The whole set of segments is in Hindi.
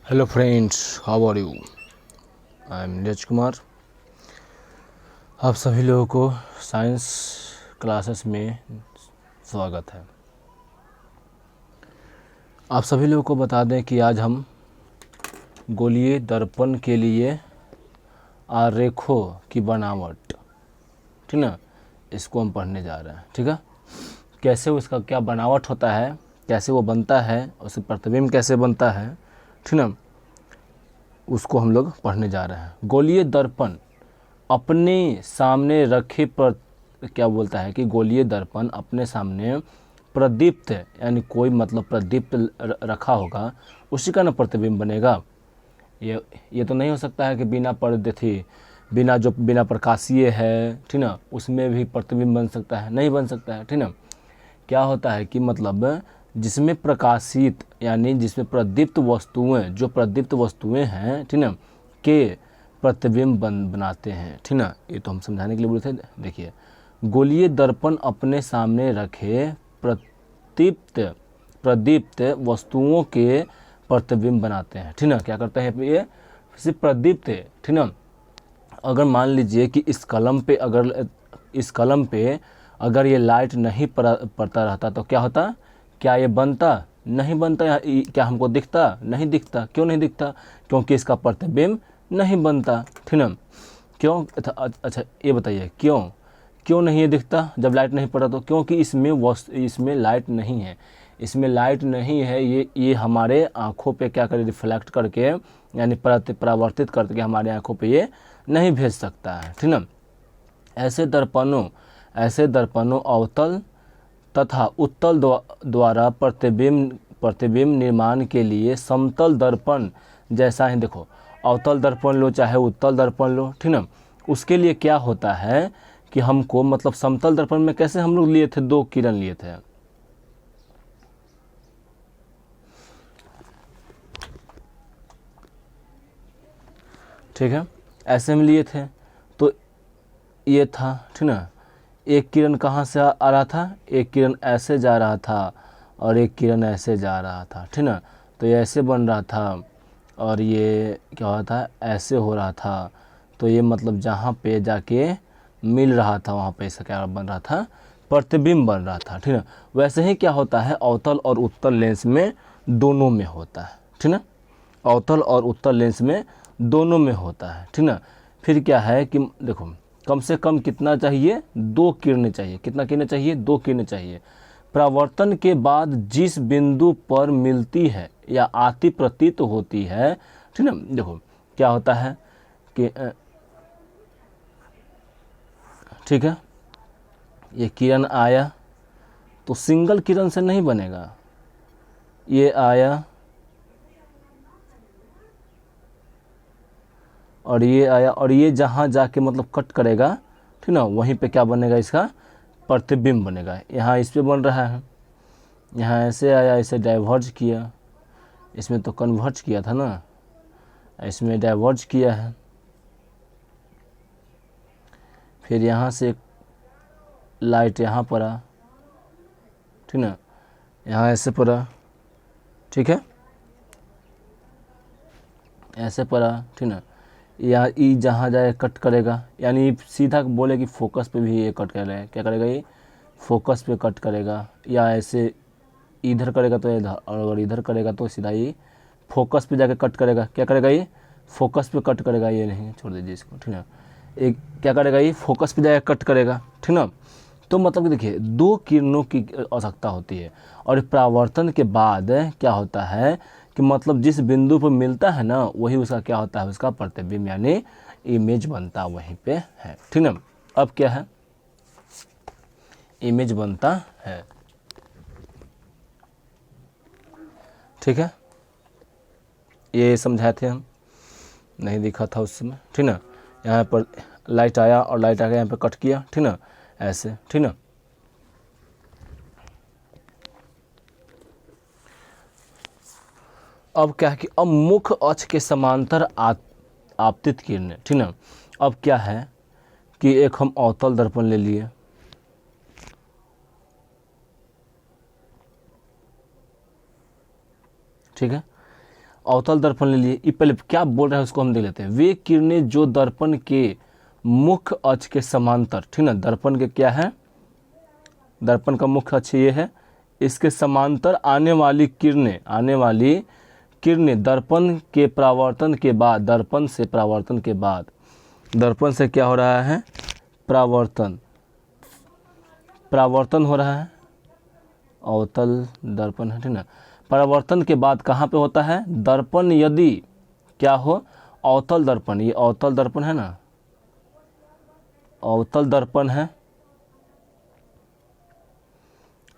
Hello friends, how are you? I am Neeraj Kumar. आप सभी लोगों को साइंस क्लासेस में स्वागत है। आप सभी लोगों को बता दें कि आज हम गोलीय दर्पण के लिए आरेखों की बनावट, ठीक ना, इसको हम पढ़ने जा रहे हैं। ठीक है, कैसे उसका क्या बनावट होता है, कैसे वो बनता है, उससे प्रतिबिंब कैसे बनता है, ठीक ना, उसको हम लोग पढ़ने जा रहे हैं। गोलीय दर्पण अपने सामने रखे पर क्या बोलता है कि गोलीय दर्पण अपने सामने प्रदीप्त, यानी कोई मतलब प्रदीप्त रखा होगा, उसी का ना प्रतिबिंब बनेगा। ये तो नहीं हो सकता है कि बिना पर्दे थी, बिना प्रकाशीय है, ठीक ना, उसमें भी प्रतिबिंब बन सकता है, नहीं बन सकता है। ठीक ना, क्या होता है कि मतलब जिसमें प्रकाशित यानी जिसमें प्रदीप्त वस्तुएं, जो प्रदीप्त वस्तुएं हैं, ठीक ना, के प्रतिबिंब बनाते हैं। ठीक ना, ये तो हम समझाने के लिए बोले थे। देखिए, गोलीय दर्पण अपने सामने रखे प्रदीप्त वस्तुओं के प्रतिबिंब बनाते हैं। ठीक ना, क्या करते हैं ये? सिर्फ प्रदीप्त है। ठीक ना, अगर मान लीजिए कि इस कलम पे अगर ये लाइट नहीं पड़ता रहता तो क्या होता? क्या ये बनता? नहीं बनता। क्या हमको दिखता? नहीं दिखता। क्यों नहीं दिखता? क्योंकि इसका प्रतिबिंब नहीं बनता। ठीक ना, क्यों? अच्छा ये बताइए, क्यों नहीं ये दिखता जब लाइट नहीं पड़ा? तो क्योंकि इसमें लाइट नहीं है। इसमें लाइट नहीं है, ये हमारे आँखों पे क्या करे? रिफ्लेक्ट करके, यानी परावर्तित करके हमारे आँखों पे ये नहीं भेज सकता है। ठीक ना, ऐसे दर्पणों अवतल तथा उत्तल द्वारा प्रतिबिंब निर्माण के लिए समतल दर्पण जैसा ही, देखो, अवतल दर्पण लो चाहे उत्तल दर्पण लो, ठीक ना, उसके लिए क्या होता है कि हमको मतलब समतल दर्पण में कैसे हम लोग लिए थे? 2 किरण लिए थे, ठीक है, ऐसे में लिए थे। तो ये था, ठीक ना, एक किरण कहाँ से आ रहा था? एक किरण ऐसे जा रहा था और एक किरण ऐसे जा रहा था, ठीक ना, तो ये ऐसे बन रहा था और ये क्या हो रहा था? ऐसे हो रहा था। तो ये मतलब जहाँ पे जाके मिल रहा था वहाँ पे ऐसा क्या बन रहा था? प्रतिबिंब बन रहा था। ठीक ना, वैसे ही क्या होता है अवतल और उत्तल लेंस में, दोनों में होता है। ठीक ना, अवतल और उत्तल लेंस में दोनों में होता है। ठीक ना, फिर क्या है कि देखो, कम से कम कितना चाहिए? 2 किरणें चाहिए। कितना किरणें चाहिए? 2 किरणें चाहिए। परावर्तन के बाद जिस बिंदु पर मिलती है या आती प्रतीत होती है, ठीक ना, देखो क्या होता है कि ठीक है, ये किरण आया तो सिंगल किरण से नहीं बनेगा। ये आया और ये आया और ये जहाँ जाके मतलब कट करेगा, ठीक ना, वहीं पे क्या बनेगा? इसका प्रतिबिंब बनेगा। यहाँ इस पे बन रहा है, यहाँ ऐसे आया, इसे डाइवर्ज किया, इसमें तो कन्वर्ज किया था ना, इसमें डाइवर्ज किया है। फिर यहाँ से लाइट यहाँ पड़ा, ठीक ना, यहाँ ऐसे पड़ा, ठीक है, ऐसे पड़ा, ठीक ना, यहाँ ई जहाँ जाए कट करेगा, यानी सीधा बोले कि फोकस पे भी ये कट करेगा। क्या करेगा? ये फोकस पे कट करेगा, या ऐसे इधर करेगा तो इधर, और अगर इधर करेगा तो सीधा ये फोकस पे जाके कट करेगा। क्या करेगा? ये फोकस पे कट करेगा। ये नहीं, छोड़ दीजिए इसको, ठीक ना, एक क्या करेगा? ये फोकस पे जाके कट करेगा, ठीक ना। तो मतलब कि देखिए, 2 किरणों की आवश्यकता होती है और परावर्तन के बाद क्या होता है कि मतलब जिस बिंदु पर मिलता है ना, वही उसका क्या होता है? उसका प्रतिबिंब यानी इमेज बनता वहीं पे है। ठीक ना, अब क्या है? इमेज बनता है। ठीक है, ये समझाए थे हम, नहीं दिखा था उस समय, ठीक ना। यहाँ पर लाइट आया और लाइट आके यहाँ पे कट किया, ठीक ना, ऐसे, ठीक ना। अब क्या है कि अब मुख्य अक्ष के समांतर आपतित किरणें, ठीक ना। अब क्या है कि एक हम अवतल दर्पण ले लिए, ठीक है, अवतल दर्पण ले लिए। ये पहले क्या बोल रहा है उसको हम देख लेते हैं। वे किरणें जो दर्पण के मुख्य अक्ष के समांतर, ठीक ना, दर्पण के क्या है, दर्पण का मुख्य अक्ष ये है, इसके समांतर आने वाली किरणें दर्पण के परावर्तन के बाद, दर्पण से परावर्तन के बाद, दर्पण से क्या हो रहा है, परावर्तन हो रहा है, अवतल दर्पण है, ठीक ना। परावर्तन के बाद कहाँ पे होता है, दर्पण यदि क्या हो, अवतल दर्पण, ये अवतल दर्पण है ना, अवतल दर्पण है,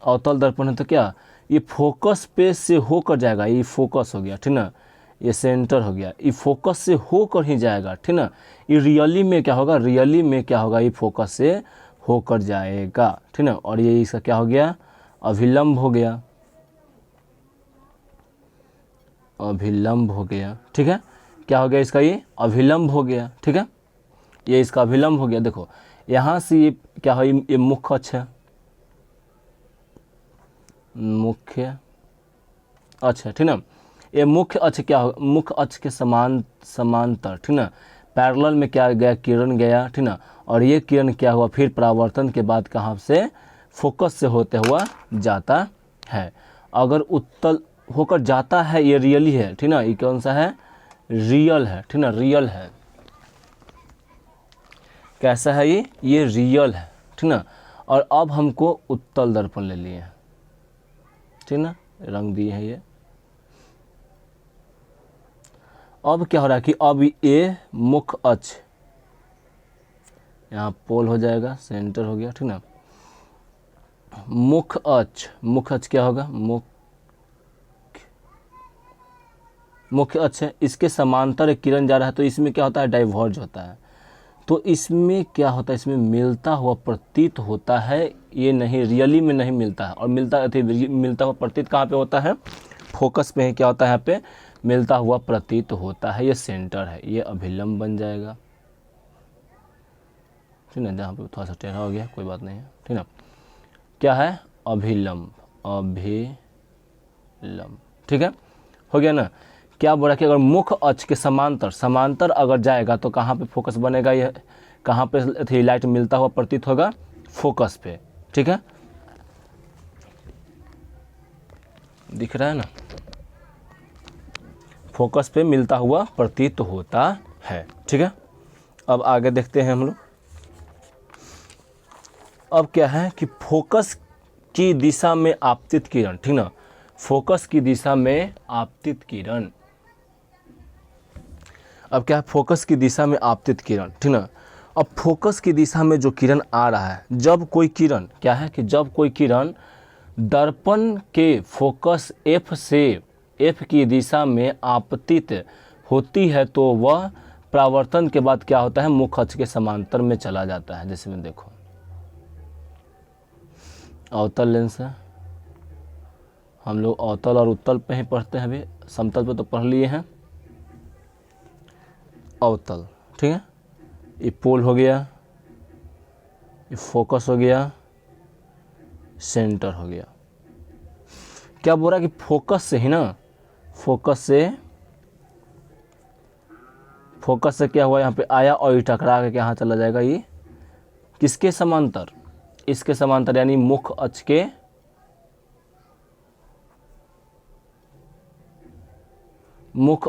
अवतल दर्पण है तो क्या, ये फोकस पे से होकर जाएगा, ये फोकस हो गया, ठीक ना, ये सेंटर हो गया, ये फोकस से होकर ही जाएगा, ठीक ना। ये रियली में क्या होगा, ये फोकस से होकर जाएगा, ठीक ना। और ये इसका क्या हो गया, अभिलंब हो गया, ठीक है। क्या हो गया इसका, ये अभिलंब हो गया, ठीक है, ये इसका अभिलंब हो गया। देखो यहाँ से ये क्या हो, ये मुख्य अक्ष है, मुख्य अक्ष है, ठीक ना। ये मुख्य अक्ष क्या हो, मुख्य अक्ष के समांतर, ठीक ना, पैरेलल में क्या गया, किरण गया, ठीक ना। और ये किरण क्या हुआ, फिर परावर्तन के बाद कहाँ से, फोकस से होते हुआ जाता है। अगर उत्तल होकर जाता है, ये रियली है, ठीक ना, ये कौन सा है, रियल है, ठीक ना, रियल है। कैसा है ये रियल है, ठीक ना। और अब हमको उत्तल दर्पण ले लिए हैं, ठीक ना, रंग दिए हैं ये। अब क्या हो रहा है कि अब ये मुख्य अक्ष, यहाँ पोल हो जाएगा, सेंटर हो गया, ठीक ना। मुख्य अक्ष क्या होगा, मुख्य अक्ष है, इसके समांतर एक किरण जा रहा है, तो इसमें क्या होता है, डाइवर्ज होता है। तो इसमें क्या होता है, इसमें मिलता हुआ प्रतीत होता है, ये नहीं, रियली में नहीं मिलता है। और मिलता हुआ प्रतीत कहाँ पे होता है, फोकस पे है, क्या होता है यहाँ पे, मिलता हुआ प्रतीत होता है, ये सेंटर है, ये अभिलंब बन जाएगा, ठीक ना। जहाँ पे थोड़ा सा टेढ़ा हो गया, कोई बात नहीं है, ठीक ना। क्या है, अभिलंब, ठीक है, हो गया ना। क्या बोला कि अगर मुख्य अक्ष के समांतर अगर जाएगा तो कहाँ पे फोकस बनेगा, ये कहाँ पे लाइट मिलता हुआ प्रतीत होगा, फोकस पे, ठीक है, दिख रहा है ना, फोकस पे मिलता हुआ प्रतीत होता है, ठीक है। अब आगे देखते हैं हम लोग। अब क्या है कि फोकस की दिशा में आपतित किरण, ठीक ना, फोकस की दिशा में आपतित किरण। अब क्या है, फोकस की दिशा में आपतित किरण, ठीक ना। अब फोकस की दिशा में जो किरण आ रहा है, जब कोई किरण क्या है कि जब कोई किरण दर्पण के फोकस F की दिशा में आपतित होती है, तो वह परावर्तन के बाद क्या होता है, मुख्य अक्ष के समांतर में चला जाता है। जैसे में देखो, अवतल लेंस है, हम लोग अवतल और उत्तल पे ही पढ़ते हैं, अभी समतल पे तो पढ़ लिए हैं। अवतल, ठीक है, ये पोल हो गया, ये फोकस हो गया, सेंटर हो गया। क्या बोल रहा है कि फोकस से ही ना, फोकस से क्या हुआ, यहाँ पे आया और ये टकरा के यहाँ चला जाएगा, ये किसके समांतर, इसके समांतर, यानी मुख्य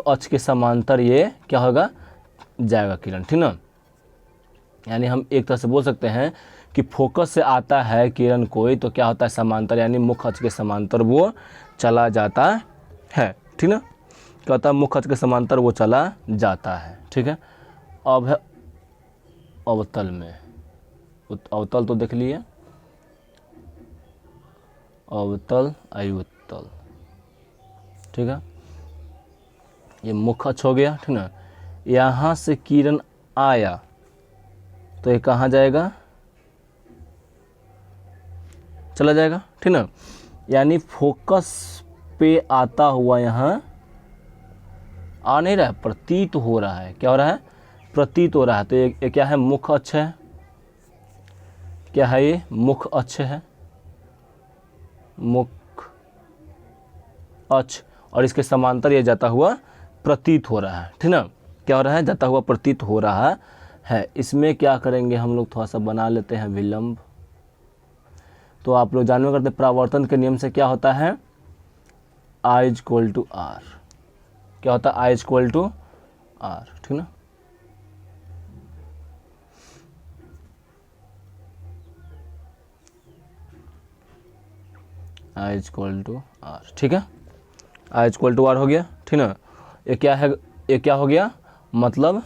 अक्ष के समांतर ये क्या होगा, जाएगा किरण, ठीक ना। यानी हम एक तरह से बोल सकते हैं कि फोकस से आता है किरण कोई, तो क्या होता है, समांतर, यानी मुख्य अक्ष के समांतर वो चला जाता है, ठीक ना। क्या होता है, मुख्य अक्ष के समांतर वो चला जाता है, ठीक है। अब है अवतल में, अवतल तो देख लिए, अवतल अयुत्तल, ठीक है, ये मुख्य अक्ष हो गया, ठीक ना। यहाँ से किरण आया तो ये कहाँ जाएगा, चला जाएगा, ठीक ना। यानी फोकस पे आता हुआ यहाँ आ नहीं रहा है, प्रतीत हो रहा है, क्या हो रहा है, प्रतीत हो रहा है। तो ये क्या है, मुख्य अक्ष है, क्या है, ये मुख्य अक्ष है, मुख्य अक्ष, और इसके समांतर ये जाता हुआ प्रतीत हो रहा है, ठीक ना, क्या हो रहा है, जाता हुआ प्रतीत हो रहा है। इसमें क्या करेंगे हम लोग, थोड़ा सा बना लेते हैं विलंब। तो आप लोग जानवे करते परावर्तन के नियम से क्या होता है, I इक्वल टू आर, क्या होता है, I इक्वल टू आर, ठीक ना। I इक्वल टू आर, ठीक है, I इक्वल टू आर हो गया, ठीक ना। ये क्या है, ये क्या हो गया, मतलब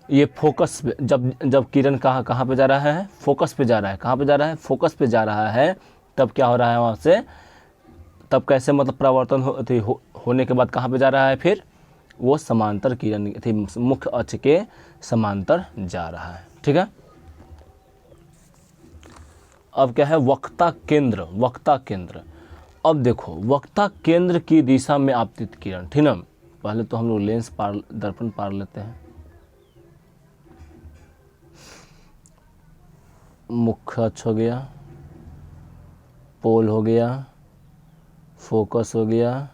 ये फोकस पे, जब किरण कहाँ पे जा रहा है, फोकस पे जा रहा है, कहाँ पे जा रहा है, फोकस पे जा रहा है, तब क्या हो रहा है वहाँ से, तब कैसे मतलब परावर्तन होने के बाद कहाँ पे जा रहा है, फिर वो समांतर किरण थी, मुख्य अक्ष के समांतर जा रहा है, ठीक है। अब क्या है, वक्ता केंद्र, वक्ता केंद्र। अब देखो वक्ता केंद्र की दिशा में आपतित किरण, ठीक ना। पहले तो हम लोग लेंस पार, दर्पण पार लेते हैं। मुख्य अक्ष हो गया, पोल हो गया, फोकस हो गया,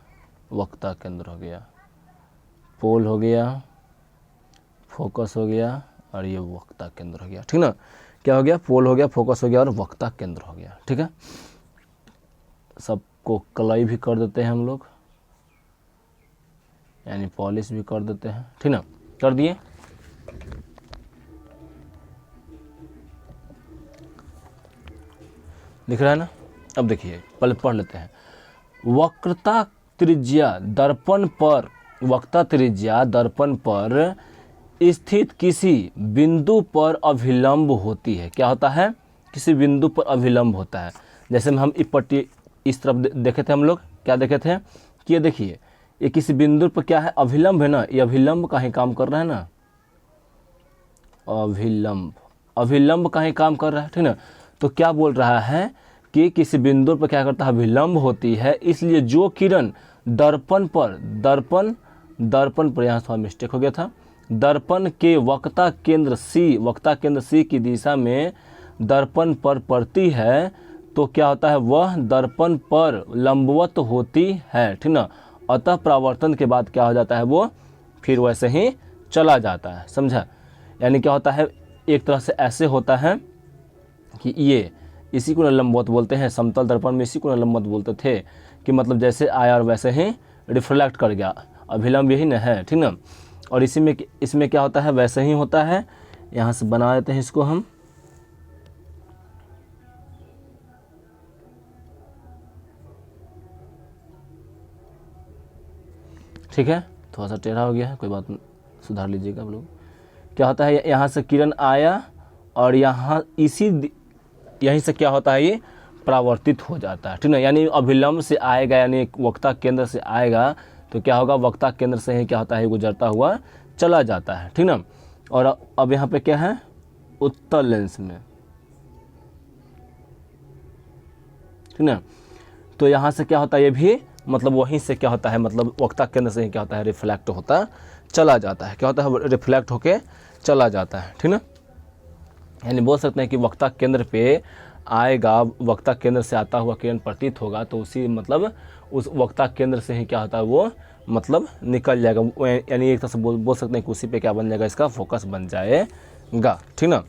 वक्ता केंद्र हो गया, पोल हो गया, फोकस हो गया, और ये वक्ता केंद्र हो गया, ठीक ना। क्या हो गया, पोल हो गया, फोकस हो गया और वक्ता केंद्र हो गया, ठीक है। सबको कलई भी कर देते हैं हम लोग, यानी पॉलिश भी कर देते हैं, ठीक ना, कर दिए। दिख रहा है ना। अब देखिए पहले पढ़ लेते हैं। वक्रता त्रिज्या दर्पण पर, वक्ता त्रिज्या दर्पण पर स्थित किसी बिंदु पर अभिलंब होती है। क्या होता है, किसी बिंदु पर अभिलंब होता है। जैसे हम पट्टी इस तरफ देखे थे हम लोग, क्या देखे थे कि ये देखिए ये किसी बिंदु पर क्या है, अभिलंब है ना, ये अभिलंब का ही काम कर रहा है ना, अभिलंब, अभिलंब का ही काम कर रहा है, ठीक ना। तो क्या बोल रहा है कि किसी बिंदु पर क्या करता है, अभिलंब होती है, इसलिए जो किरण दर्पण पर, दर्पण पर, यहाँ थोड़ा मिस्टेक हो गया था, दर्पण के वक्ता केंद्र सी, वक्ता केंद्र सी की दिशा में दर्पण पर पड़ती है, तो क्या होता है, वह दर्पण पर लंबवत होती है, ठीक ना। अतः परावर्तन के बाद क्या हो जाता है, वो फिर वैसे ही चला जाता है, समझा। यानी क्या होता है, एक तरह से ऐसे होता है कि ये इसी को लंबवत बोलते हैं, समतल दर्पण में इसी को लंबवत बोलते थे, कि मतलब जैसे आया और वैसे ही रिफ्लेक्ट कर गया, अभिलंब यही न है, ठीक ना। और इसमें क्या होता है, वैसे ही होता है। यहाँ से बना देते हैं इसको हम, ठीक है, थोड़ा सा टेढ़ा हो गया है, कोई बात नहीं, सुधार लीजिएगा आप लोग। क्या होता है, यहाँ से किरण आया और यहाँ यहीं से क्या होता है, ये परावर्तित हो जाता है, ठीक ना। यानी अभिलंब से आएगा, यानी वक्ता केंद्र से आएगा, तो क्या होगा, वक्ता केंद्र से ही क्या होता है, गुजरता हुआ चला जाता है, ठीक ना। और अब यहाँ पे क्या है, उत्तल लेंस में, ठीक ना। तो यहाँ से क्या होता है, ये भी मतलब वहीं से क्या होता है, मतलब वक्ता केंद्र से ही क्या होता है, रिफ्लेक्ट होता चला जाता है, क्या होता है, रिफ्लेक्ट होके चला जाता है, ठीक ना। यानी बोल सकते हैं कि वक्ता केंद्र पे आएगा, वक्ता केंद्र से आता हुआ किरण प्रतीत होगा, तो उसी मतलब उस वक्ता केंद्र से ही क्या होता है, वो मतलब निकल जाएगा, यानी एक तरह से बोल सकते हैं कि उसी पे क्या बन जाएगा, इसका फोकस बन जाएगा, ठीक ना।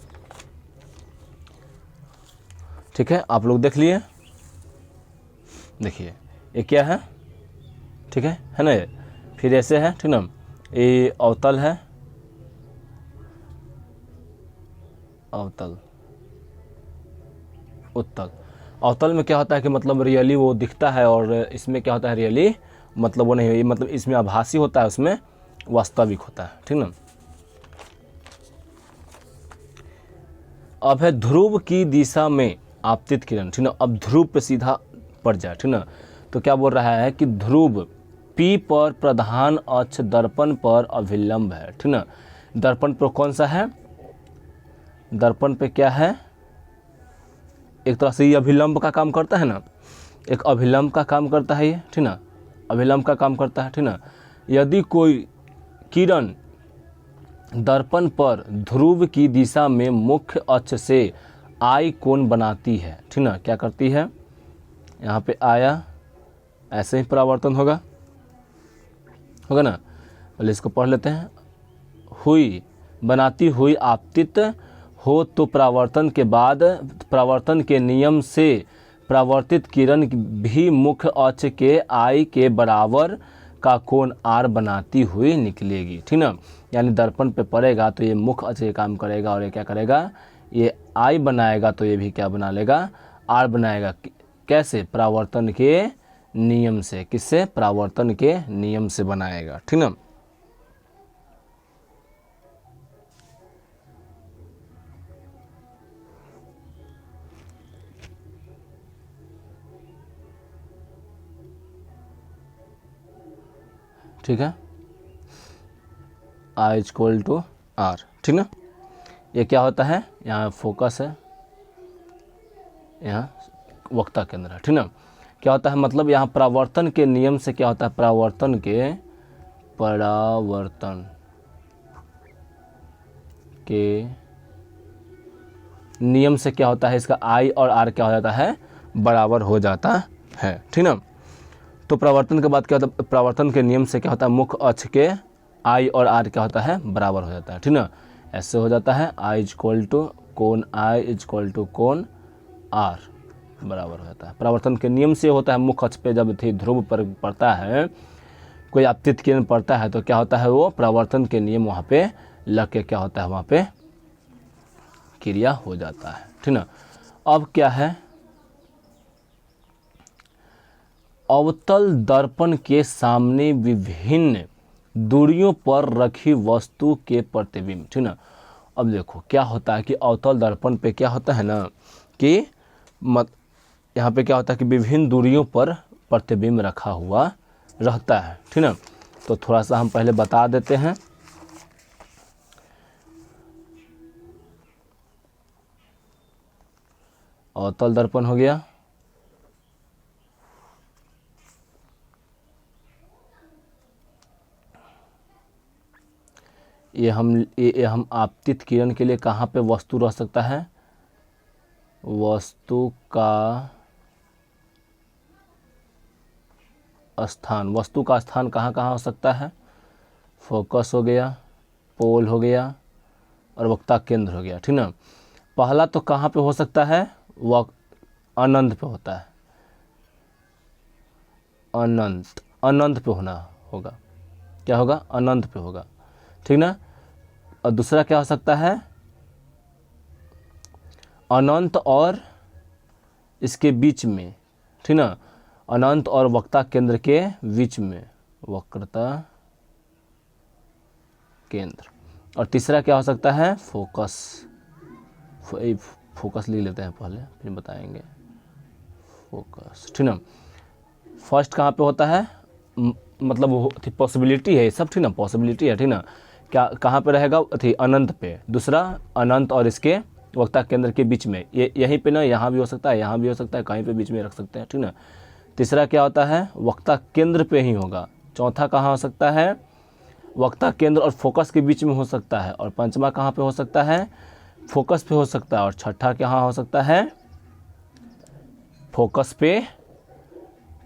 ठीक है, आप लोग देख लिए, देखिए ये क्या है, ठीक है ना। ये फिर ऐसे है, ठीक ना, ये अवतल है, अवतल, उत्तल। अवतल में क्या होता है कि मतलब रियली वो दिखता है, और इसमें क्या होता है, रियली मतलब वो नहीं, मतलब इसमें आभासी होता है, उसमें वास्तविक होता है, ठीक ना। अब है ध्रुव की दिशा में आपतित किरण, ठीक ना। अब ध्रुव पे सीधा पड़ जाए, ठीक ना। तो क्या बोल रहा है कि ध्रुव P पर प्रधान अक्ष दर्पण पर अभिलंब है, ठीक ना। दर्पण पर कौन सा है, दर्पण पे क्या है, एक तरह से ये अभिलंब का काम करता है ना, एक अभिलंब का काम करता है ये, ठीक ना, अभिलंब का काम करता है, ठीक ना। यदि कोई किरण दर्पण पर ध्रुव की दिशा में मुख्य अक्ष से आई कोण बनाती है, ठीक ना, क्या करती है, यहाँ पे आया, ऐसे ही परावर्तन होगा ना। पहले इसको पढ़ लेते हैं। हुई, बनाती हुई आपतित हो तो परावर्तन के बाद परावर्तन के नियम से परावर्तित किरण भी मुख्य अक्ष के आई के बराबर का कोण आर बनाती हुई निकलेगी, ठीक ना। यानी दर्पण पे पड़ेगा तो ये मुख्य अक्ष के काम करेगा और ये क्या करेगा, ये आई बनाएगा तो ये भी क्या बना लेगा, आर बनाएगा। कैसे, परावर्तन के नियम से। किससे, परावर्तन के नियम से बनाएगा, ठीक ना। ठीक है, I इक्वल टू आर, ठीक ना। ये क्या होता है, यहाँ फोकस है, यहाँ वक्ता केंद्र है, ठीक ना। क्या होता है, मतलब यहाँ परावर्तन के नियम से क्या होता है, परावर्तन के नियम से क्या होता है, इसका आई और आर क्या हो जाता है, बराबर हो जाता है, ठीक ना। तो परावर्तन के बाद क्या होता है, परावर्तन के नियम से क्या होता है, मुख्य अक्ष के आई और आर क्या होता है, बराबर हो जाता है, ठीक ना। ऐसे हो जाता है I इक्वल टू कोण I इक्वल टू कोण आर बराबर हो जाता है। परावर्तन के नियम से होता है, मुख्य अक्ष पे जब ध्रुव पर पड़ता है, कोई आपतित किरण पड़ता है तो क्या होता है, वो परावर्तन के नियम वहाँ पे लग के क्या होता है, वहाँ पे क्रिया हो जाता है, ठीक ना। अब क्या है, अवतल दर्पण के सामने विभिन्न दूरियों पर रखी वस्तु के प्रतिबिंब, ठीक ना। अब देखो क्या होता है कि अवतल दर्पण पे क्या होता है ना कि यहाँ पे क्या होता है कि विभिन्न दूरियों पर प्रतिबिंब रखा हुआ रहता है, ठीक ना। तो थोड़ा सा हम पहले बता देते हैं। अवतल दर्पण हो गया, ये हम आपतित किरण के लिए कहाँ पे वस्तु रह सकता है, वस्तु का स्थान कहाँ कहाँ हो सकता है, फोकस हो गया, पोल हो गया और वक्ता केंद्र हो गया, ठीक ना। पहला तो कहाँ पे हो सकता है, वह अनंत पे होता है, अनंत पे होना होगा, क्या होगा, अनंत पे होगा, ठीक ना। और दूसरा क्या हो सकता है, अनंत और इसके बीच में, ठीक ना, अनंत और वक्ता केंद्र के बीच में, वक्रता केंद्र। और तीसरा क्या हो सकता है, फोकस लिख लेते हैं पहले फिर बताएंगे, फोकस, ठीक ना। फर्स्ट कहाँ पे होता है, मतलब पॉसिबिलिटी है सब, ठीक ना, पॉसिबिलिटी है, ठीक ना। क्या कहाँ पे रहेगा, अनंत पे। दूसरा अनंत और इसके वक्ता केंद्र के बीच में, ये यहीं पे ना, यहाँ भी हो सकता है, यहाँ भी हो सकता है, कहीं पे बीच में रख सकते हैं, ठीक ना। तीसरा क्या होता है, वक्ता केंद्र पे ही होगा। चौथा कहाँ हो सकता है, वक्ता केंद्र और फोकस के बीच में हो सकता है। और पांचवा कहाँ पे हो सकता है, फोकस पे हो सकता है। और छठा कहाँ हो सकता है,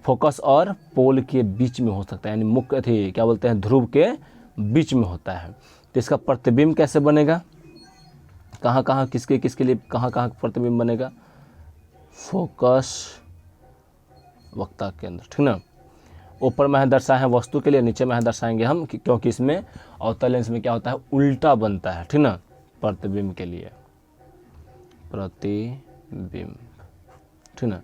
फोकस और पोल के बीच में हो सकता है, यानी मुख्य क्या बोलते हैं, ध्रुव के बीच में होता है। तो इसका प्रतिबिंब कैसे बनेगा, कहाँ कहाँ किसके लिए कहाँ कहाँ प्रतिबिंब बनेगा, फोकस वक्ता केंद्र, ठीक ना। ऊपर में है दर्शाए हैं वस्तु के लिए, नीचे में है दर्शाएंगे हम क्योंकि इसमें अवतल लेंस में क्या होता है, उल्टा बनता है, ठीक ना, प्रतिबिंब के लिए, प्रतिबिंब, ठीक ना।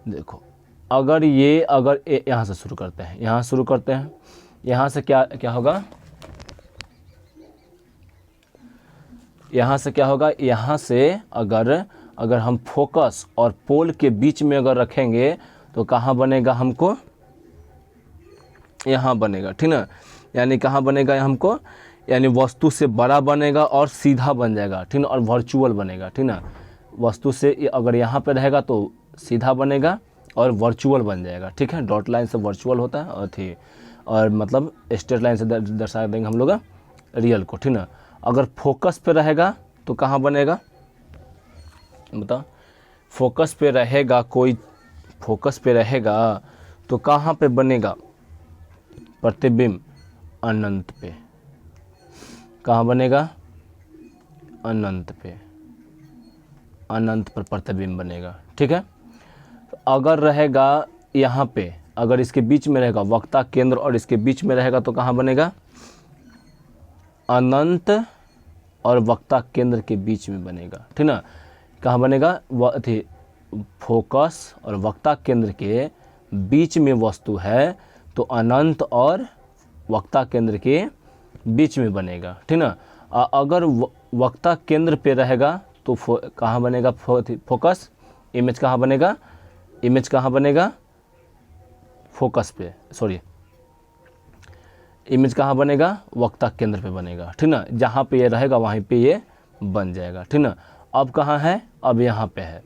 देखो अगर यहाँ से शुरू करते हैं, यहाँ से क्या होगा, यहाँ से क्या होगा, यहाँ से अगर हम फोकस और पोल के बीच में अगर रखेंगे तो कहाँ बनेगा हमको, यहाँ बनेगा, ठीक ना। यानी कहाँ बनेगा हमको, यानी वस्तु से बड़ा बनेगा और सीधा बन जाएगा, ठीक ना, और वर्चुअल बनेगा, ठीक ना। वस्तु से अगर यहाँ पे रहेगा तो सीधा बनेगा और वर्चुअल बन जाएगा, ठीक है। डॉट लाइन से वर्चुअल होता है और मतलब स्ट्रेट लाइन से दर्शा देंगे हम लोग रियल को, ठीक ना। अगर फोकस पे रहेगा तो कहाँ बनेगा बताओ, फोकस पे रहेगा तो कहाँ पे बनेगा प्रतिबिंब, अनंत पे। कहाँ बनेगा? अनंत पे, अनंत पर प्रतिबिंब बनेगा। ठीक है, तो अगर रहेगा यहाँ पे, अगर इसके बीच में रहेगा वक्ता केंद्र और इसके बीच में रहेगा तो कहाँ बनेगा? अनंत और वक्ता केंद्र के बीच में बनेगा। ठीक ना, कहाँ बनेगा? फोकस और वक्ता केंद्र के बीच में वस्तु है तो अनंत और वक्ता केंद्र के बीच में बनेगा। ठीक ना, अगर वक्ता केंद्र पे रहेगा तो कहाँ बनेगा? फोकस। इमेज कहाँ बनेगा? इमेज कहाँ बनेगा? फोकस पे, सॉरी, इमेज कहाँ बनेगा? वक्ता केंद्र पे बनेगा। ठीक ना, जहाँ पे ये रहेगा वहीं पे ये बन जाएगा। ठीक ना, अब कहाँ है? अब यहाँ पे है।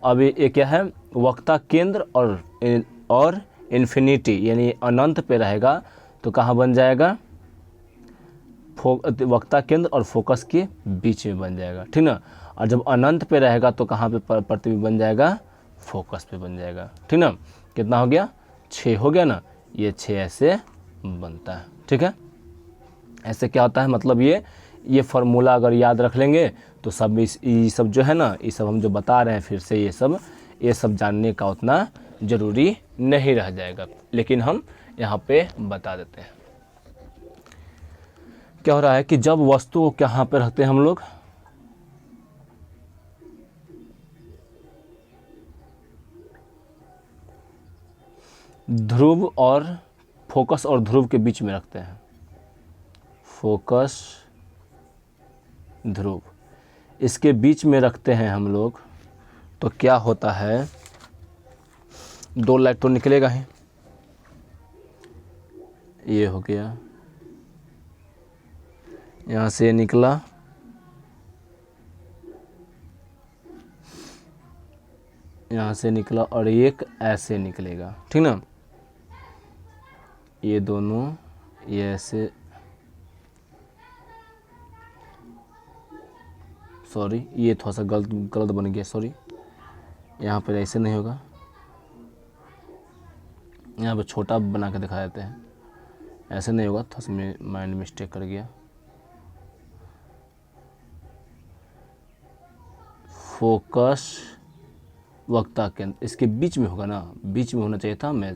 अब ये क्या है? वक्ता केंद्र और इन्फिनिटी यानी अनंत पे रहेगा तो कहाँ बन जाएगा? वक्ता केंद्र और फोकस के बीच में बन जाएगा। ठीक ना, और जब अनंत पे रहेगा तो कहाँ पे प्रतिबिंब बन जाएगा? फोकस पे बन जाएगा। ठीक ना, कितना हो गया? 6 हो गया ना, ये 6 ऐसे बनता है। ठीक है, ऐसे क्या होता है, मतलब ये फार्मूला अगर याद रख लेंगे तो सब ये सब जो है ना, ये सब हम जो बता रहे हैं फिर से ये सब जानने का उतना ज़रूरी नहीं रह जाएगा, लेकिन हम यहाँ पे बता देते हैं। क्या हो रहा है कि जब वस्तु को कहाँ पे रखते हैं हम लोग? ध्रुव और फोकस और ध्रुव के बीच में रखते हैं। फोकस ध्रुव इसके बीच में रखते हैं हम लोग, तो क्या होता है? 2 लाइट तो निकलेगा ही। ये हो गया, यहाँ से निकला, यहाँ से निकला और एक ऐसे निकलेगा। ठीक ना, ये दोनों ये ऐसे, सॉरी ये थोड़ा सा गलत बन गया, सॉरी, यहाँ पर ऐसे नहीं होगा, यहाँ पे छोटा बना के दिखा देते हैं, ऐसे नहीं होगा, थोड़ा सा माइंड मिस्टेक कर गया। फोकस वक्ता केंद्र इसके बीच में होगा ना, बीच में होना चाहिए था, मैं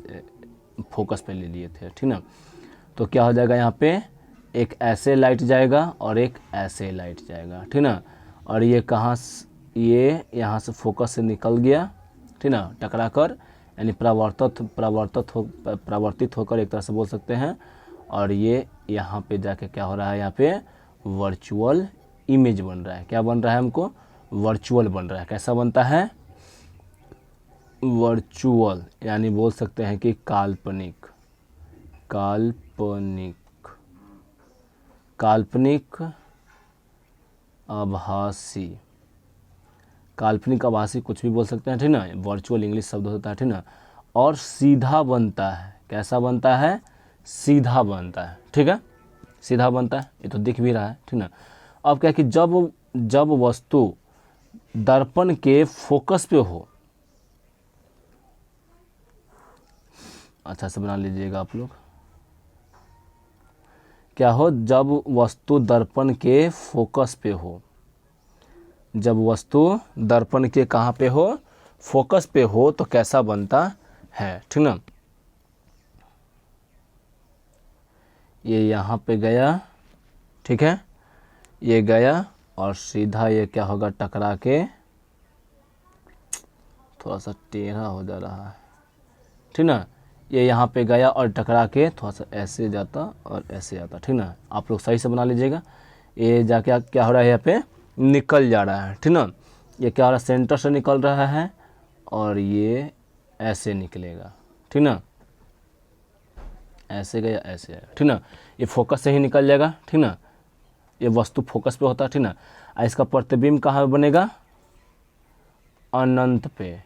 फोकस पे ले लिए थे। ठीक ना, तो क्या हो जाएगा? यहाँ पे एक ऐसे लाइट जाएगा और एक ऐसे लाइट जाएगा। ठीक ना, और ये कहाँ, ये यहाँ से फोकस से निकल गया। ठीक ना, टकरा कर, यानी परावर्तित होकर एक तरह से बोल सकते हैं, और ये यहाँ पे जाके क्या हो रहा है? यहाँ पे वर्चुअल इमेज बन रहा है। क्या बन रहा है? हमको वर्चुअल बन रहा है। कैसा बनता है? वर्चुअल, यानी बोल सकते हैं कि काल्पनिक, काल्पनिक, काल्पनिक आभासी, काल्पनिक आभासी कुछ भी बोल सकते हैं। ठीक ना, वर्चुअल इंग्लिश शब्द होता है। ठीक ना, और सीधा बनता है। कैसा बनता है? सीधा बनता है। ठीक है, सीधा बनता है, ये तो दिख भी रहा है। ठीक ना, अब क्या है कि जब वस्तु दर्पण के फोकस पे हो, अच्छा से बना लीजिएगा आप लोग, क्या हो? जब वस्तु दर्पण के फोकस पे हो, जब वस्तु दर्पण के कहाँ पे हो? फोकस पे हो, तो कैसा बनता है? ठीक ना, ये यहाँ पे गया, ठीक है, ये गया और सीधा ये क्या होगा? टकरा के थोड़ा सा टेढ़ा हो जा रहा है। ठीक ना, ये यहाँ पे गया और टकरा के थोड़ा सा ऐसे जाता और ऐसे जाता। ठीक ना, आप लोग सही से बना लीजिएगा। ये जाके क्या हो रहा है? यहाँ पे निकल जा रहा है। ठीक ना, ये क्या हो रहा है? सेंटर से निकल रहा है और ये ऐसे निकलेगा। ठीक ना, ऐसे गया, ऐसे आएगा। ठीक ना, ये फोकस से ही निकल जाएगा। ठीक ना, ये वस्तु फोकस पे होता है। ठीक ना, इसका प्रतिबिंब कहाँ बनेगा? अनंत पे।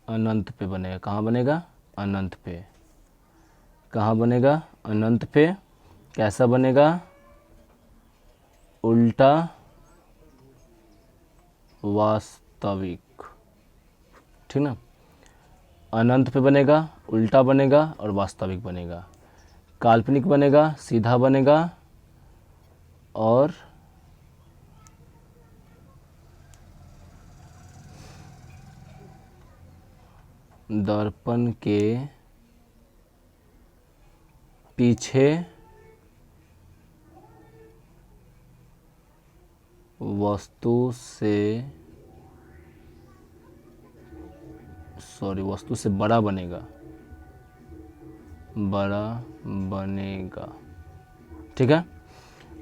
अनंत पे बनेगा। कहाँ बनेगा? अनंत पे। कहाँ बनेगा? अनंत पे। कैसा बनेगा? उल्टा वास्तविक। ठीक ना, अनंत पे बनेगा, उल्टा बनेगा और वास्तविक बनेगा। काल्पनिक बनेगा, सीधा बनेगा और दर्पण के पीछे वस्तु से बड़ा बनेगा, ठीक है।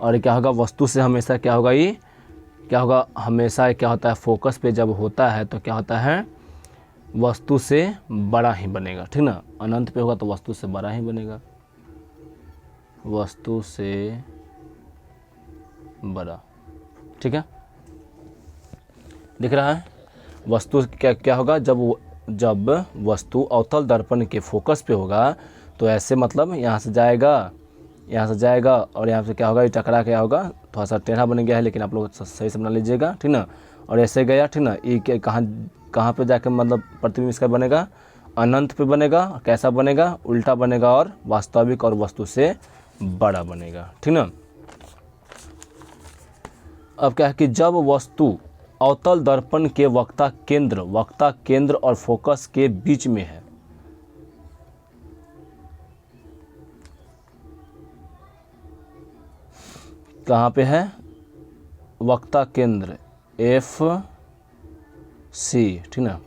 और ये क्या होगा, वस्तु से हमेशा क्या होगा, ये क्या होगा, हमेशा क्या होता है, फोकस पे जब होता है तो क्या होता है, वस्तु से बड़ा ही बनेगा, ठीक ना। अनंत पे होगा तो वस्तु से बड़ा ही बनेगा, वस्तु से बड़ा, ठीक है। दिख रहा है, वस्तु क्या क्या होगा, जब वस्तु अवतल दर्पण के फोकस पे होगा तो ऐसे मतलब यहाँ से जाएगा और यहाँ से क्या होगा, ये टकरा क्या होगा, थोड़ा सा टेढ़ा बन गया है, लेकिन आप लोग सही से बना लीजिएगा, ठीक ना। और ऐसे गया, ठीक ना। ये कहाँ पे जाकर मतलब प्रतिबिंब इसका बनेगा, अनंत पे बनेगा। कैसा बनेगा, उल्टा बनेगा और वास्तविक और वस्तु से बड़ा बनेगा, ठीक ना। अब क्या है कि जब वस्तु अवतल दर्पण के वक्ता केंद्र और फोकस के बीच में है, कहाँ पे है, वक्ता केंद्र एफ सी, ठीक ना,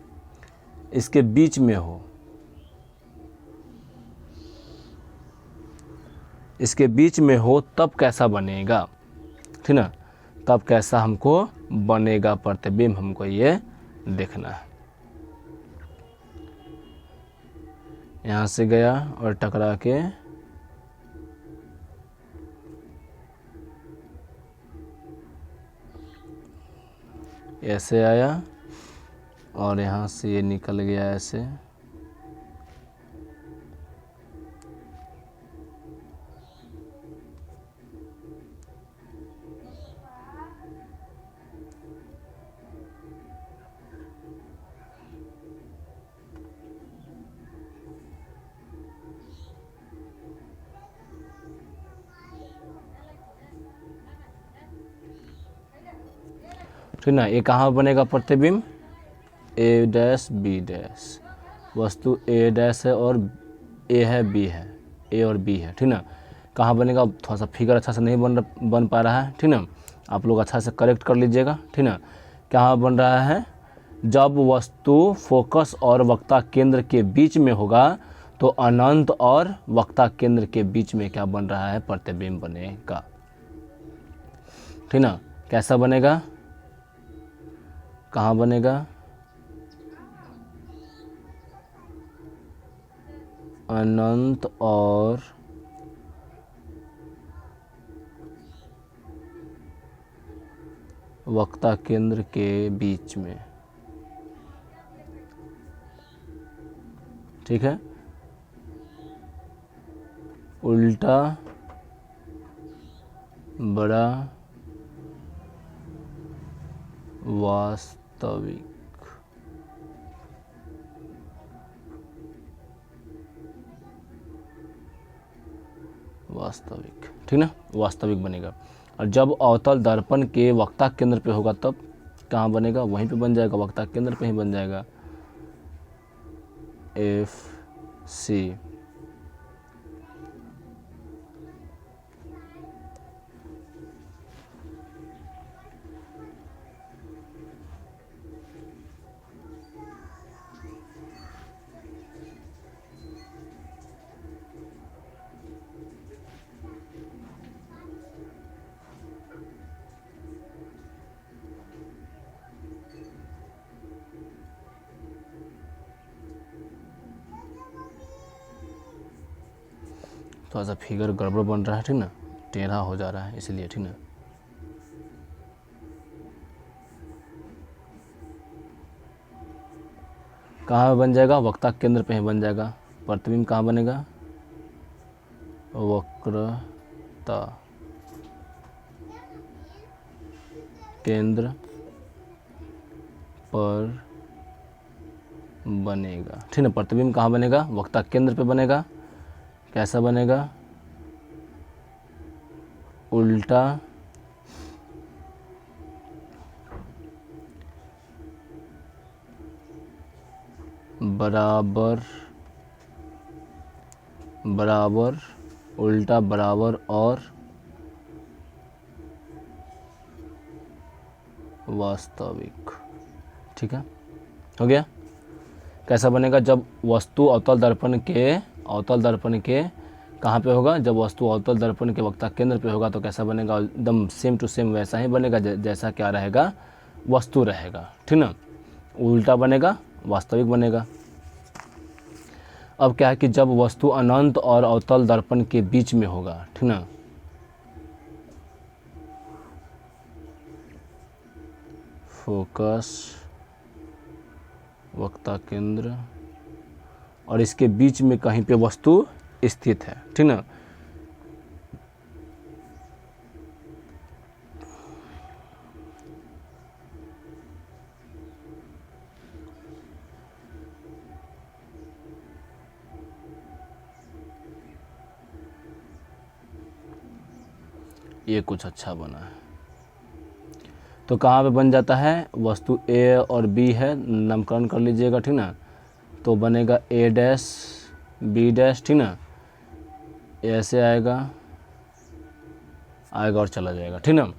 इसके बीच में हो, तब कैसा बनेगा, ठीक ना। तब कैसा हमको बनेगा प्रतिबिंब, हमको ये देखना है। यहाँ से गया और टकरा के ऐसे आया और यहाँ से ये निकल गया ऐसे, ठीक ना। ये कहाँ बनेगा प्रतिबिंब, ए डैश बी डैश, वस्तु ए डैश है और ए है बी है, ए और बी है, ठीक ना। कहाँ बनेगा, थोड़ा सा फिगर अच्छा से नहीं बन पा रहा है, ठीक ना। आप लोग अच्छा से करेक्ट कर लीजिएगा, ठीक ना। कहाँ बन रहा है, जब वस्तु फोकस और वक्ता केंद्र के बीच में होगा तो अनंत और वक्ता केंद्र के बीच में क्या बन रहा है, प्रतिबिंब बनेगा, ठीक ना। कैसा बनेगा, कहाँ बनेगा, अनंत और वक्ता केंद्र के बीच में, ठीक है। उल्टा बड़ा वास्तविक, ठीक ना, वास्तविक बनेगा। और जब अवतल दर्पण के वक्ता केंद्र पे होगा तब कहाँ बनेगा, वहीं पे बन जाएगा, वक्ता केंद्र पे ही बन जाएगा, एफ सी। थोड़ा सा फिगर गड़बड़ बन रहा है, ठीक ना, टेढ़ा हो जा रहा है इसलिए, ठीक ना। कहाँ बन जाएगा, वक्ता केंद्र पे ही बन जाएगा। प्रतिबिंब कहाँ बनेगा, वक्रता केंद्र पर बनेगा, ठीक है। प्रतिबिंब कहाँ बनेगा? वक्ता केंद्र पे बनेगा। कैसा बनेगा? उल्टा बराबर, बराबर, उल्टा बराबर और वास्तविक, ठीक है, हो गया। कैसा बनेगा? जब वस्तु अवतल दर्पण के कहाँ पे होगा? जब वस्तु अवतल दर्पण के वक्ता केंद्र पे होगा तो कैसा बनेगा? एकदम सेम टू सेम वैसा ही बनेगा जैसा क्या रहेगा? वस्तु रहेगा, ठीक ना। उल्टा बनेगा, वास्तविक बनेगा। अब क्या है कि जब वस्तु अनंत और अवतल दर्पण के बीच में होगा, ठीक ना, फोकस, वक्ता केंद्र और इसके बीच में कहीं पे वस्तु स्थित है, ठीक ना। ये कुछ अच्छा बना है तो कहाँ पे बन जाता है? वस्तु ए और बी है, नामकरण कर लीजिएगा, ठीक ना। तो बनेगा ए डैश बी डैश, ठीक ना। ऐसे आएगा और चला जाएगा, ठीक ना।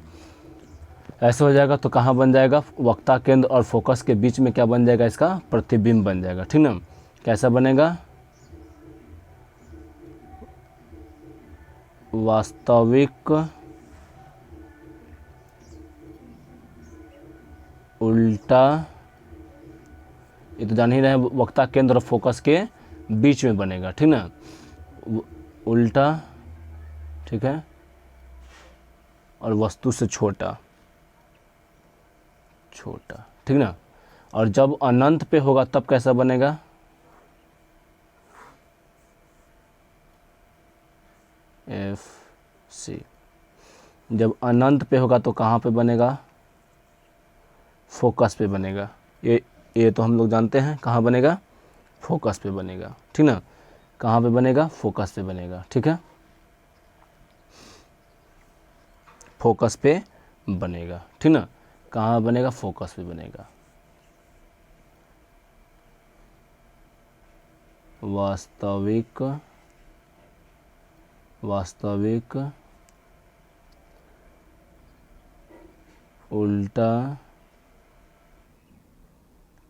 ऐसे हो जाएगा तो कहाँ बन जाएगा? वक्ता केंद्र और फोकस के बीच में क्या बन जाएगा? इसका प्रतिबिंब बन जाएगा, ठीक ना। कैसा बनेगा? वास्तविक, उल्टा, ये तो जान ही रहे वक्ता केंद्र और फोकस के बीच में बनेगा, ठीक ना। उल्टा, ठीक है, और वस्तु से छोटा, छोटा, ठीक ना। और जब अनंत पे होगा तब कैसा बनेगा? F C. जब अनंत पे होगा तो कहाँ पे बनेगा? फोकस पे बनेगा। ये तो हम लोग जानते हैं कहाँ बनेगा? फोकस पे बनेगा, ठीक ना। कहाँ पे बनेगा? फोकस पे बनेगा, ठीक है, फोकस पे बनेगा, ठीक ना। कहाँ बनेगा? फोकस पे बनेगा। वास्तविक, वास्तविक, उल्टा,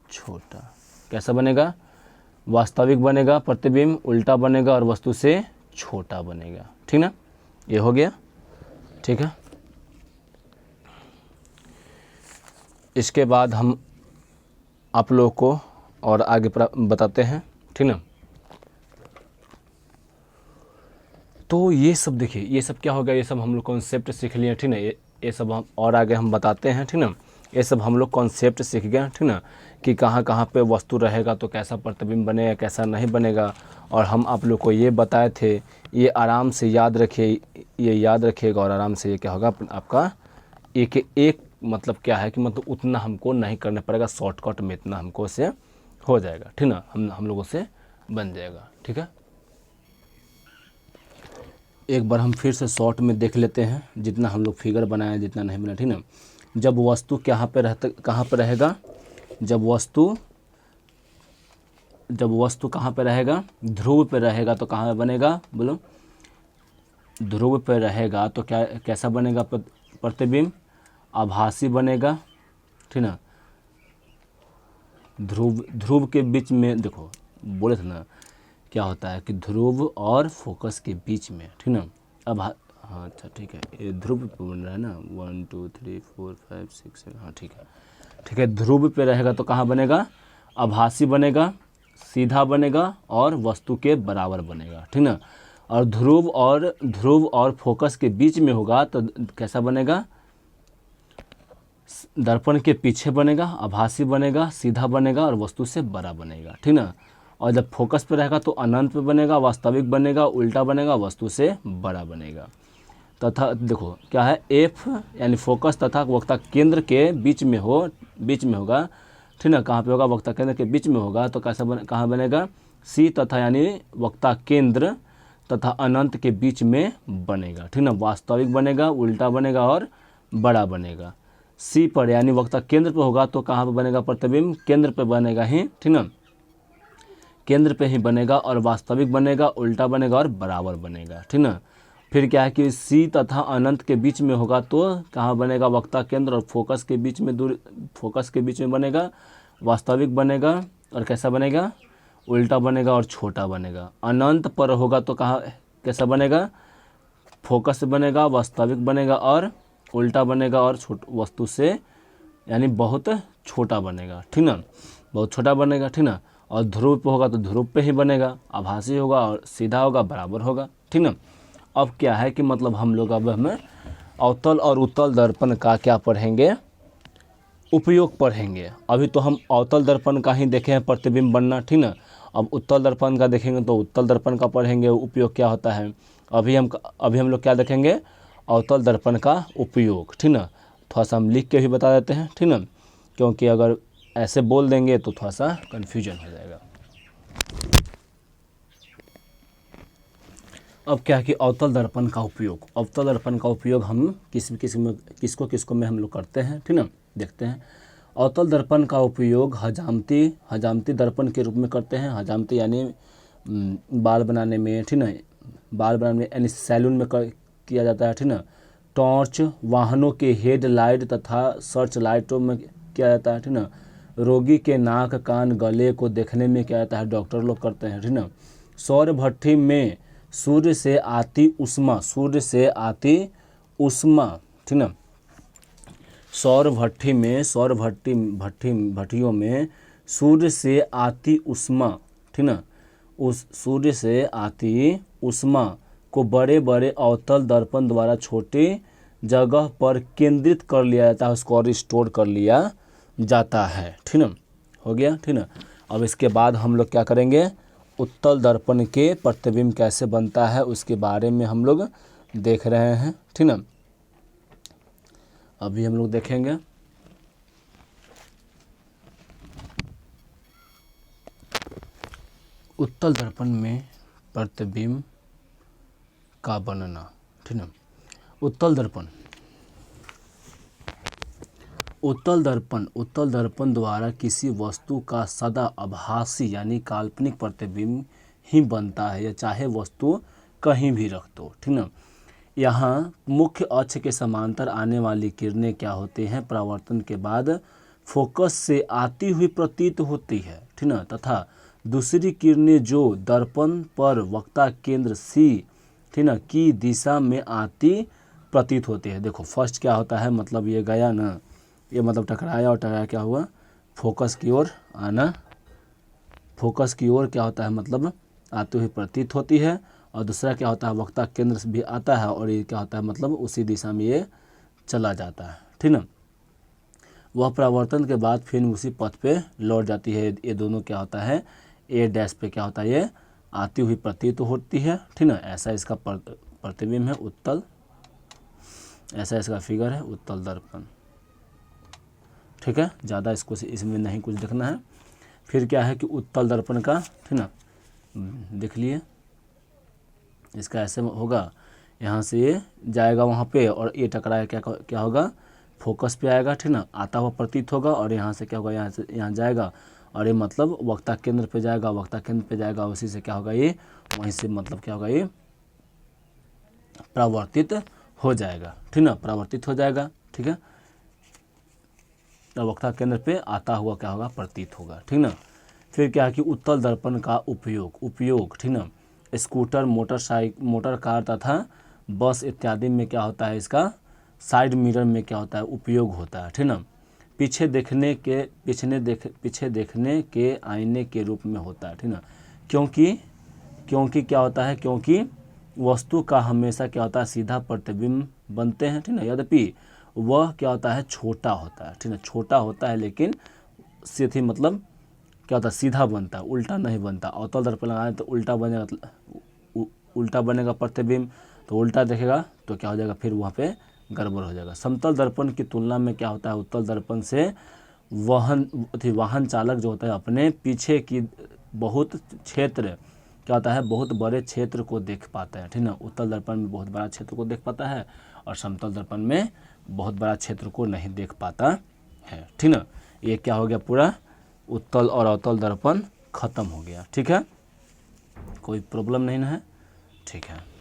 छोटा। कैसा बनेगा? वास्तविक बनेगा प्रतिबिंब, उल्टा बनेगा और वस्तु से छोटा बनेगा, ठीक ना। ये हो गया, ठीक है। इसके बाद हम आप लोगों को और आगे बताते हैं, ठीक ना। तो ये सब देखिए, ये सब क्या हो गया? ये सब हम लोग कॉन्सेप्ट सीख लिए, ठीक ना। ये सब हम और आगे हम बताते हैं, ठीक ना। ये सब हम लोग कॉन्सेप्ट सीख गए, ठीक ना, कि कहाँ कहाँ पे वस्तु रहेगा तो कैसा प्रतिबिंब बनेगा, कैसा नहीं बनेगा। और हम आप लोग को ये बताए थे, ये आराम से याद रखिए, ये याद रखिएगा और आराम से ये क्या होगा आपका एक मतलब क्या है कि मतलब उतना हमको नहीं करना पड़ेगा, शॉर्टकट में इतना हमको से हो जाएगा, ठीक ना। हम लोगों से बन जाएगा, ठीक है। एक बार हम फिर से शॉर्ट में देख लेते हैं, जितना हम लोग फिगर बनाए जितना नहीं बनाया, ठीक ना। जब वस्तु कहाँ पे रहेगा? जब वस्तु कहाँ पे रहेगा? ध्रुव पे रहेगा तो कहाँ बनेगा? बोलो। ध्रुव पे रहेगा तो क्या कैसा बनेगा प्रतिबिंब? आभासी बनेगा, ठीक ना। ध्रुव के बीच में देखो, बोले थे ना क्या होता है कि ध्रुव और फोकस के बीच में, ठीक ना। अब हाँ, अच्छा ठीक है, ये ध्रुव पे बन रहा है ना, 1 2 3 4 5 6 7, हाँ ठीक है, ठीक है। ध्रुव पे रहेगा तो कहाँ बनेगा? आभासी बनेगा, सीधा बनेगा और वस्तु के बराबर बनेगा, ठीक ना। और ध्रुव और फोकस के बीच में होगा तो कैसा बनेगा? दर्पण के पीछे बनेगा, आभासी बनेगा, सीधा बनेगा और वस्तु से बड़ा बनेगा, ठीक ना। और जब फोकस पे रहेगा तो अनंत पे बनेगा, वास्तविक बनेगा, उल्टा बनेगा, वस्तु से बड़ा बनेगा। तथा देखो क्या है, एफ यानी फोकस तथा वक्ता केंद्र के बीच में होगा, ठीक ना, कहाँ पे होगा, वक्ता केंद्र के बीच में होगा, तो कैसा कहाँ बनेगा, सी तथा यानी वक्ता केंद्र तथा अनंत के बीच में बनेगा, ठीक ना, वास्तविक बनेगा, उल्टा बनेगा और बड़ा बनेगा। सी पर यानी वक्ता केंद्र पे होगा तो कहाँ पे बनेगा, प्रतिबिंब केंद्र पे बनेगा ही, ठीक ना, केंद्र पे ही बनेगा और वास्तविक बनेगा, उल्टा बनेगा और बराबर बनेगा, ठीक ना। फिर क्या है कि सी तथा अनंत के बीच में होगा तो कहाँ बनेगा, वक्ता केंद्र और फोकस के बीच में फोकस के बीच में बनेगा, वास्तविक बनेगा और कैसा बनेगा, उल्टा बनेगा और छोटा बनेगा। अनंत पर होगा तो कहाँ कैसा बनेगा, फोकस से बनेगा, वास्तविक बनेगा और उल्टा बनेगा और वस्तु से यानी बहुत छोटा बनेगा, ठीक ना, बहुत छोटा बनेगा, ठीक ना। और ध्रुव पे होगा तो ध्रुव पे ही बनेगा, आभासी होगा और सीधा होगा, बराबर होगा, ठीक ना। अब क्या है कि मतलब हम लोग अब हमें अवतल और उत्तल दर्पण का क्या पढ़ेंगे, उपयोग पढ़ेंगे। अभी तो हम अवतल दर्पण का ही देखे हैं, प्रतिबिंब बनना, ठीक ना। अब उत्तल दर्पण का देखेंगे तो उत्तल दर्पण का पढ़ेंगे, उपयोग क्या होता है। अभी हम लोग क्या देखेंगे, अवतल दर्पण का उपयोग, ठीक ना। थोड़ा सा हम लिख के भी बता देते हैं, ठीक ना, क्योंकि अगर ऐसे बोल देंगे तो थोड़ा सा कन्फ्यूजन हो जाएगा। अब क्या है कि अवतल दर्पण का उपयोग, अवतल दर्पण का उपयोग हम किसको में हम लोग करते हैं, ठीक ना, देखते हैं। अवतल दर्पण का उपयोग हजामती दर्पण के रूप में करते हैं। हजामती यानी बाल बनाने में, ठीक ना, बाल बनाने में यानी सैलून में किया जाता है, ठीक ना। टॉर्च वाहनों के हेड लाइट तथा सर्च लाइटों में किया जाता है, ठीक ना। रोगी के नाक कान गले को देखने में किया जाता है, डॉक्टर लोग करते हैं, ठीक ना। सौर भट्ठी में सूर्य से आती उष्मा, ठीक ना, भट्टियों में सूर्य से आती उष्मा, ठीक ना, उस सूर्य से आती उष्मा को बड़े बड़े अवतल दर्पण द्वारा छोटे जगह पर केंद्रित कर लिया जाता है, उसको और स्टोर कर लिया जाता है, ठीक ना, हो गया, ठीक ना। अब इसके बाद हम लोग क्या करेंगे, उत्तल दर्पण के प्रतिबिंब कैसे बनता है उसके बारे में हम लोग देख रहे हैं, ठीक ना। अभी हम लोग देखेंगे उत्तल दर्पण में प्रतिबिंब का बनना, ठीक ना। उत्तल दर्पण द्वारा किसी वस्तु का सदा आभासी यानी काल्पनिक प्रतिबिंब ही बनता है, या चाहे वस्तु कहीं भी रख दो, ठीक ना। यहाँ मुख्य अक्ष के समांतर आने वाली किरणें क्या होती हैं, परावर्तन के बाद फोकस से आती हुई प्रतीत होती है, ठीक ना, तथा दूसरी किरणें जो दर्पण पर वक्ता केंद्र सी, ठीक ना, की दिशा में आती प्रतीत होती है। देखो फर्स्ट क्या होता है, मतलब ये गया ना, ये मतलब टकराया और टकराया क्या हुआ, फोकस की ओर आना, फोकस की ओर क्या होता है, मतलब आती हुई प्रतीत होती है। और दूसरा क्या होता है, वक्ता केंद्र से भी आता है और ये क्या होता है, मतलब उसी दिशा में ये चला जाता है, ठीक ना। वह परावर्तन के बाद फिर उसी पथ पे लौट जाती है। ये दोनों क्या होता है, ए डैश पे क्या होता है, ये आती हुई प्रतीत होती है, ठीक ना। ऐसा इसका प्रतिबिंब है उत्तल, ऐसा इसका फिगर है उत्तल दर्पण, ठीक है। ज़्यादा इसको इसमें नहीं कुछ देखना है। फिर क्या है कि उत्तल दर्पण का, ठीक ना, देख लिए, इसका ऐसे होगा, यहाँ से ये जाएगा वहाँ पे और ये टकराया क्या होगा, फोकस पे आएगा, ठीक ना, आता हुआ प्रतीत होगा और यहाँ से क्या होगा, यहाँ से यहाँ जाएगा और ये मतलब वक्ता केंद्र पे जाएगा, उसी से क्या होगा, ये वहीं से मतलब क्या होगा, ये परावर्तित हो जाएगा, ठीक ना, परावर्तित हो जाएगा, ठीक है। वक्ता केंद्र पे आता हुआ क्या होगा, प्रतीत होगा, ठीक ना। फिर क्या है कि उत्तल दर्पण का उपयोग, ठीक ना, स्कूटर, मोटर कार तथा बस इत्यादि में क्या होता है, इसका साइड मिरर में क्या होता है, उपयोग होता है, ठीक ना। पीछे देखने के आईने के रूप में होता है, ठीक ना। क्योंकि क्या होता है, क्योंकि वस्तु का हमेशा क्या होता है, सीधा प्रतिबिंब बनते हैं, ठीक ना। यद्यपि वह क्या होता है, छोटा होता है, ठीक ना, छोटा होता है लेकिन सीधी मतलब क्या होता है, सीधा बनता है, उल्टा नहीं बनता। अवतल दर्पण लगाए तो उल्टा बनेगा, उल्टा बनेगा प्रतिबिंब, तो उल्टा देखेगा तो क्या हो जाएगा, फिर वहाँ पे गड़बड़ हो जाएगा। समतल दर्पण की तुलना में क्या होता है, उत्तल दर्पण से वाहन चालक जो होता है अपने पीछे की बहुत क्षेत्र, क्या होता है, बहुत बड़े क्षेत्र को देख पाता है, ठीक ना। उत्तल दर्पण में बहुत बड़ा क्षेत्र को देख पाता है और समतल दर्पण में बहुत बड़ा क्षेत्र को नहीं देख पाता है, ठीक ना। ये क्या हो गया, पूरा उत्तल और अवतल दर्पण खत्म हो गया, ठीक है। कोई प्रॉब्लम नहीं ना है, ठीक है।